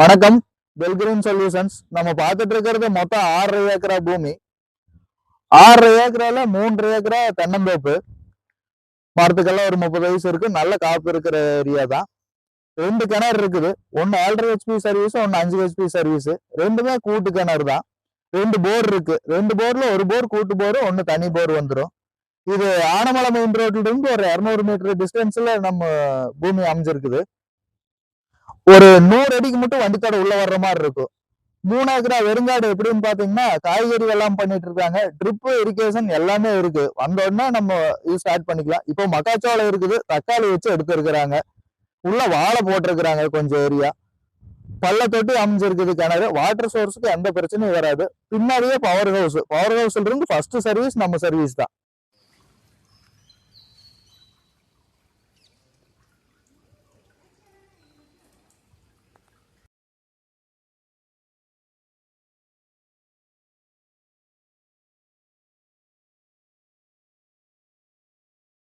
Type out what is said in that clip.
வணக்கம். பெல்கிரீன் சொல்யூஷன்ஸ். நம்ம பார்த்துட்டு இருக்கிறது மொத்தம் 6.5 ஏக்கரா பூமி. 6.5 ஏக்கரால 3 ஏக்கரா தென்னந்தோப்பு. மரத்துக்கெல்லாம் ஒரு 30 வயசு இருக்கு. நல்ல காப்பு இருக்கிற ஏரியா தான். 2 கிணறு இருக்குது. ஒன்னு 7.5 ஹெச்பி சர்வீஸ், ஒன்னு 5 ஹெச்பி சர்வீஸ். ரெண்டுமே கூட்டு கிணறு தான். 2 போர் இருக்கு. 2 போர்ல ஒரு போர் கூட்டு போர், ஒன்னு தனி போர் வந்துடும். இது ஆனமலை மெயின் ரோட்ல இருந்து ஒரு 200 மீட்டர் டிஸ்டன்ஸ்ல நம்ம பூமி அமைஞ்சிருக்குது. ஒரு 100 அடிக்கு மட்டும் வண்டிக்காடு உள்ள வர்ற மாதிரி இருக்கும். 3 ஏக்கரா வெறுங்காடு எப்படின்னு பாத்தீங்கன்னா, காய்கறி எல்லாம் பண்ணிட்டு இருக்காங்க. ட்ரிப் இரிகேஷன் எல்லாமே இருக்கு. வந்த உடனே நம்ம இது ஸ்டார்ட் பண்ணிக்கலாம். இப்போ மக்காச்சோளம் இருக்குது, தக்காளி வச்சு எடுத்திருக்கிறாங்க. உள்ள வாழை போட்டிருக்கிறாங்க கொஞ்சம் ஏரியா. பள்ள தொட்டி அமைஞ்சிருக்குது கிணறு. வாட்டர் சோர்ஸுக்கு எந்த பிரச்சனையும் வராது. பின்னாடியே பவர் ஹவுஸ்ல இருந்து ஃபர்ஸ்ட் சர்வீஸ் நம்ம சர்வீஸ் தான்.